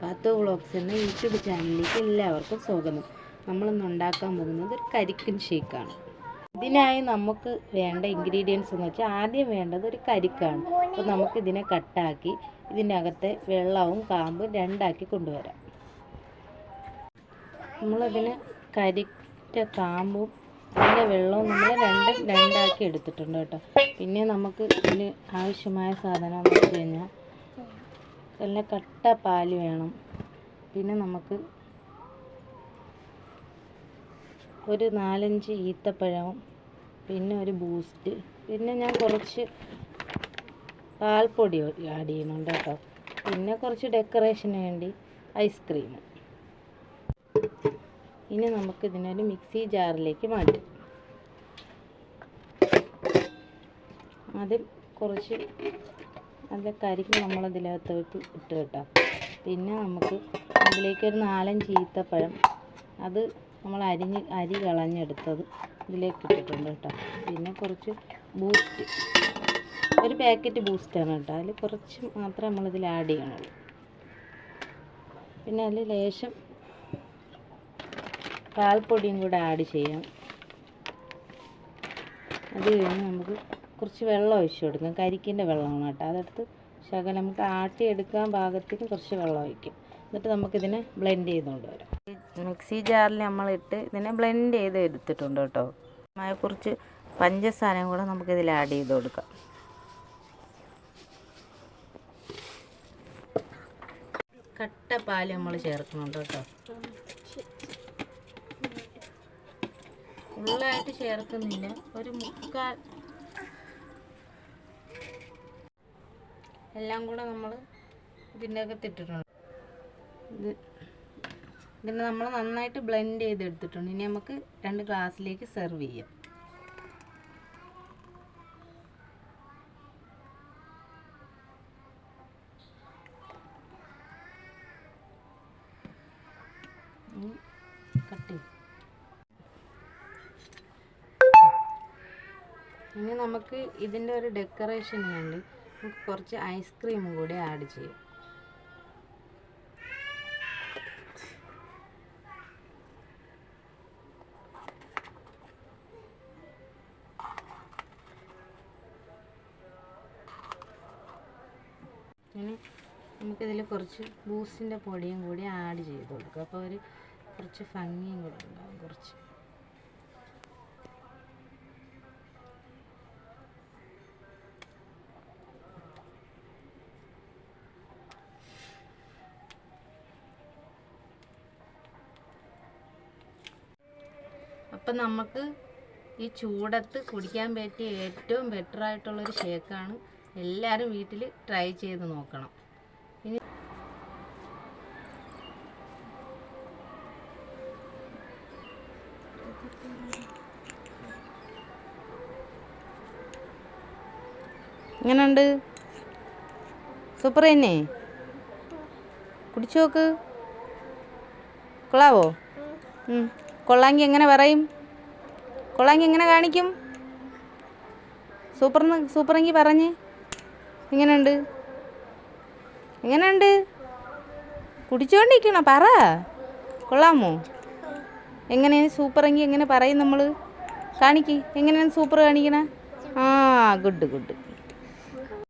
പാത്തു vlogs എന്ന YouTube ചാനലിലേക്ക് എല്ലാവർക്കും സ്വാഗതം. നമ്മളിന്ന് ഉണ്ടാക്കാൻ പോകുന്നത് ഒരു കരിക്കൻ ഷേക്കാണ്. ഇതിനായി നമുക്ക് വേണ്ട ഇൻഗ്രീഡിയൻസ് എന്ന് വെച്ചാൽ ആദ്യം വേണ്ടത് ഒരു കരിക്കാണ്. അപ്പോൾ നമുക്കിതിനെ കട്ടാക്കി ഇതിൻ്റെ അകത്തെ വെള്ളവും കാമ്പും രണ്ടാക്കി കൊണ്ടുവരാം. നമ്മളതിന് കരിൻ്റെ കാമ്പും അതിൻ്റെ വെള്ളവും നമ്മൾ രണ്ടാക്കി എടുത്തിട്ടുണ്ട് കേട്ടോ. പിന്നെ നമുക്ക് ഇതിന് ആവശ്യമായ സാധനം എന്ന് വെച്ച് കഴിഞ്ഞാൽ നല്ല കട്ട പാല് വേണം. പിന്നെ നമുക്ക് ഒരു 4-5 ഈത്തപ്പഴവും പിന്നെ ഒരു ബൂസ്റ്റ്, പിന്നെ ഞാൻ കുറച്ച് പാൽപ്പൊടി ആഡ് ചെയ്യുന്നുണ്ട് കേട്ടോ. പിന്നെ കുറച്ച് ഡെക്കറേഷന് വേണ്ടി ഐസ്ക്രീം. ഇനി നമുക്ക് ഇതിനൊരു മിക്സി ജാറിലേക്ക് മാറ്റാം. ആദ്യം കുറച്ച് നല്ല കരിക്ക് നമ്മളതിനകത്തോട്ട് ഇട്ട് കേട്ടോ. പിന്നെ നമുക്ക് അതിലേക്കൊരു 4-5 ഈത്തപ്പഴം, അത് നമ്മൾ അരി കളഞ്ഞെടുത്തത് ഇതിലേക്ക് ഇട്ടിട്ടുണ്ട് കേട്ടോ. പിന്നെ കുറച്ച് ബൂസ്റ്റ്, ഒരു പാക്കറ്റ് ബൂസ്റ്റാണ് കേട്ടോ. അതിൽ കുറച്ച് മാത്രമേ നമ്മളിതിൽ ആഡ് ചെയ്യണുള്ളൂ. പിന്നെ അതിൽ ലേശം പാൽപ്പൊടിയും കൂടെ ആഡ് ചെയ്യാം. അത് കഴിഞ്ഞ് നമുക്ക് കുറച്ച് വെള്ളം ഒഴിച്ച് കൊടുക്കാം. കരിക്കിൻ്റെ വെള്ളമാണ് കേട്ടോ. അതെടുത്ത് ശകലം നമുക്ക് ആട്ടിയെടുക്കാൻ പാകത്തിന് കുറച്ച് വെള്ളം ഒഴിക്കും. എന്നിട്ട് നമുക്കിതിനെ ബ്ലെൻഡ് ചെയ്തുകൊണ്ട് വരാം. മിക്സി ജാറിൽ നമ്മളിട്ട് ഇതിനെ ബ്ലെൻഡ് ചെയ്ത് എടുത്തിട്ടുണ്ട് കേട്ടോ. കുറച്ച് പഞ്ചസാരയും കൂടെ നമുക്കിതിൽ ആഡ് ചെയ്ത് കൊടുക്കാം. കട്ട പാല് നമ്മൾ ചേർക്കുന്നുണ്ട് കേട്ടോ. ഫുള്ളായിട്ട് ചേർക്കുന്നില്ല, ഒരു മുക്കാൽ. എല്ലാം കൂടെ നമ്മൾ ഇതിൻ്റെ അകത്ത് ഇട്ടിട്ടുണ്ട്. ഇതിനെ നമ്മൾ നന്നായിട്ട് ബ്ലെൻഡ് ചെയ്തെടുത്തിട്ടുണ്ട്. ഇനി നമുക്ക് 2 ഗ്ലാസ്സിലേക്ക് സെർവ് ചെയ്യാം. കട്ട് ചെയ്യും. ഇനി നമുക്ക് ഇതിൻ്റെ ഒരു ഡെക്കറേഷന് വേണ്ടി നമുക്ക് കുറച്ച് ഐസ്ക്രീമും കൂടി ആഡ് ചെയ്യും. ഇനി നമുക്കിതിൽ കുറച്ച് ബൂസ്റ്റിൻ്റെ പൊടിയും കൂടി ആഡ് ചെയ്ത് കൊടുക്കുക. അപ്പോൾ ഒരു കുറച്ച് ഭംഗിയും കൂടി ഉണ്ടാകും. കുറച്ച് അപ്പം നമുക്ക് ഈ ചൂടത്ത് കുടിക്കാൻ പറ്റിയ ഏറ്റവും ബെറ്റർ ആയിട്ടുള്ളൊരു ഷേക്കാണ്. എല്ലാവരും വീട്ടിൽ ട്രൈ ചെയ്ത് നോക്കണം. ഇനി എങ്ങനെയുണ്ട്? സൂപ്പർ തന്നെ. കുടിച്ചു നോക്ക്. കൊള്ളാവോ? കൊള്ളാമെങ്കിൽ എങ്ങനെ പറയും? കൊള്ളാമെങ്കിൽ എങ്ങനെ കാണിക്കും? സൂപ്പറെങ്കിൽ പറഞ്ഞ് എങ്ങനെയുണ്ട്? എങ്ങനെയുണ്ട്? കുടിച്ചുകൊണ്ടിരിക്കണോ? പറ. കൊള്ളാമോ? എങ്ങനെയാണ് സൂപ്പറെങ്കിൽ എങ്ങനെ പറയും നമ്മൾ? കാണിക്ക്. എങ്ങനെയാണ് സൂപ്പർ കാണിക്കണേ? ഗുഡ്.